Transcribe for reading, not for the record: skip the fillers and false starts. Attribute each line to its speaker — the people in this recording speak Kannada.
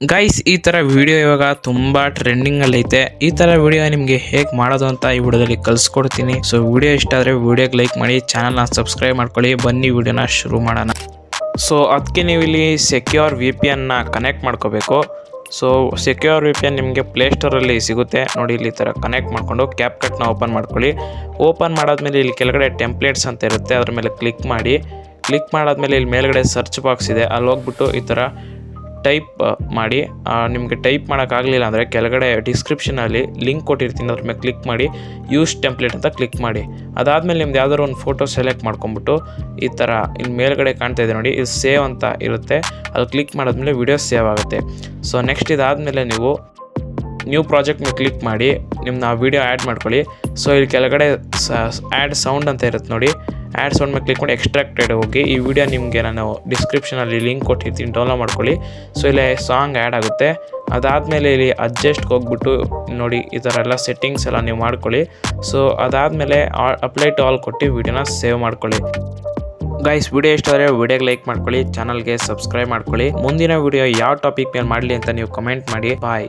Speaker 1: ಗೈಸ್, ಈ ಥರ ವಿಡಿಯೋ ಇವಾಗ ತುಂಬ ಟ್ರೆಂಡಿಂಗಲ್ಲಿ ಐತೆ. ಈ ಥರ ವಿಡಿಯೋ ನಿಮಗೆ ಹೇಗೆ ಮಾಡೋದು ಅಂತ ಈ ವಿಡಿಯೋದಲ್ಲಿ ಕಲಿಸ್ಕೊಡ್ತೀನಿ. ಸೊ ವಿಡಿಯೋ ಇಷ್ಟ ಆದರೆ ವಿಡಿಯೋಗೆ ಲೈಕ್ ಮಾಡಿ, ಚಾನಲ್ನ ಸಬ್ಸ್ಕ್ರೈಬ್ ಮಾಡ್ಕೊಳ್ಳಿ. ಬನ್ನಿ ವಿಡಿಯೋನ ಶುರು ಮಾಡೋಣ. ಸೊ ಅದಕ್ಕೆ ನೀವು ಇಲ್ಲಿ ಸೆಕ್ಯೂರ್ VPNನ ಕನೆಕ್ಟ್ ಮಾಡ್ಕೋಬೇಕು. ಸೊ ಸೆಕ್ಯೂರ್ VPN ನಿಮಗೆ ಪ್ಲೇಸ್ಟೋರಲ್ಲಿ ಸಿಗುತ್ತೆ ನೋಡಿ. ಇಲ್ಲಿ ಈ ಥರ ಕನೆಕ್ಟ್ ಮಾಡಿಕೊಂಡು ಕ್ಯಾಪ್ಕಟ್ನ ಓಪನ್ ಮಾಡ್ಕೊಳ್ಳಿ. ಓಪನ್ ಮಾಡಾದ್ಮೇಲೆ ಇಲ್ಲಿ ಕೆಳಗಡೆ ಟೆಂಪ್ಲೇಟ್ಸ್ ಅಂತ ಇರುತ್ತೆ, ಅದ್ರ ಮೇಲೆ ಕ್ಲಿಕ್ ಮಾಡಿ. ಕ್ಲಿಕ್ ಮಾಡಾದ್ಮೇಲೆ ಇಲ್ಲಿ ಮೇಲ್ಗಡೆ ಸರ್ಚ್ ಬಾಕ್ಸ್ ಇದೆ, ಅಲ್ಲಿ ಹೋಗ್ಬಿಟ್ಟು ಈ ಥರ ಟೈಪ್ ಮಾಡಿ. ನಿಮಗೆ ಟೈಪ್ ಮಾಡೋಕ್ಕಾಗಲಿಲ್ಲ ಅಂದರೆ ಕೆಳಗಡೆ ಡಿಸ್ಕ್ರಿಪ್ಷನಲ್ಲಿ ಲಿಂಕ್ ಕೊಟ್ಟಿರ್ತೀನಿ, ಅದ್ರ ಮೇಲೆ ಕ್ಲಿಕ್ ಮಾಡಿ ಯೂಸ್ ಟೆಂಪ್ಲೇಟ್ ಅಂತ ಕ್ಲಿಕ್ ಮಾಡಿ. ಅದಾದಮೇಲೆ ನಿಮ್ದು ಯಾವ್ದಾದ್ರು ಒಂದು ಫೋಟೋ ಸೆಲೆಕ್ಟ್ ಮಾಡ್ಕೊಂಬಿಟ್ಟು ಈ ಥರ ಇಲ್ಲಿ ಮೇಲ್ಗಡೆ ಕಾಣ್ತಾ ಇದೆ ನೋಡಿ, ಇದು ಸೇವ್ ಅಂತ ಇರುತ್ತೆ, ಅದು ಕ್ಲಿಕ್ ಮಾಡಿದ್ಮೇಲೆ ವಿಡಿಯೋ ಸೇವ್ ಆಗುತ್ತೆ. ಸೊ ನೆಕ್ಸ್ಟ್ ಇದಾದಮೇಲೆ ನೀವು ನ್ಯೂ ಪ್ರಾಜೆಕ್ಟ್ ಮೇಲೆ ಕ್ಲಿಕ್ ಮಾಡಿ ನಿಮ್ಮನ್ನ ವೀಡಿಯೋ ಆ್ಯಡ್ ಮಾಡ್ಕೊಳ್ಳಿ. ಸೊ ಇಲ್ಲಿ ಕೆಳಗಡೆ ಆ್ಯಡ್ ಸೌಂಡ್ ಅಂತ ಇರುತ್ತೆ ನೋಡಿ, ಆ್ಯಡ್ ಸೌಂಡ್ ಮೇಲೆ ಕ್ಲಿಕ್ ಮಾಡಿ ಎಕ್ಸ್ಟ್ರಾಕ್ಟೆಡ್ ಹೋಗಿ ಈ ವಿಡಿಯೋ ನಿಮಗೆ ನಾನು ಡಿಸ್ಕ್ರಿಪ್ಷನಲ್ಲಿ ಲಿಂಕ್ ಕೊಟ್ಟಿರ್ತೀನಿ, ಡೌನ್ಲೋಡ್ ಮಾಡ್ಕೊಳ್ಳಿ. ಸೊ ಇಲ್ಲಿ ಸಾಂಗ್ ಆ್ಯಡ್ ಆಗುತ್ತೆ. ಅದಾದಮೇಲೆ ಇಲ್ಲಿ ಅಡ್ಜಸ್ಟ್ಗೆ ಹೋಗ್ಬಿಟ್ಟು ನೋಡಿ ಈ ಥರ ಎಲ್ಲ ಸೆಟ್ಟಿಂಗ್ಸ್ ಎಲ್ಲ ನೀವು ಮಾಡ್ಕೊಳ್ಳಿ. ಸೊ ಅದಾದಮೇಲೆ ಅಪ್ಲೈ ಟು ಆಲ್ ಕೊಟ್ಟು ವಿಡಿಯೋನ ಸೇವ್ ಮಾಡ್ಕೊಳ್ಳಿ. ಗೈಸ್, ವಿಡಿಯೋ ಇಷ್ಟ ಆದರೆ ವಿಡಿಯೋಗೆ ಲೈಕ್ ಮಾಡ್ಕೊಳ್ಳಿ, ಚಾನಲ್ಗೆ ಸಬ್ಸ್ಕ್ರೈಬ್ ಮಾಡ್ಕೊಳ್ಳಿ. ಮುಂದಿನ ವಿಡಿಯೋ ಯಾವ ಟಾಪಿಕ್ ಮೇಲೆ ಮಾಡಲಿ ಅಂತ ನೀವು ಕಮೆಂಟ್ ಮಾಡಿ. ಬಾಯ್.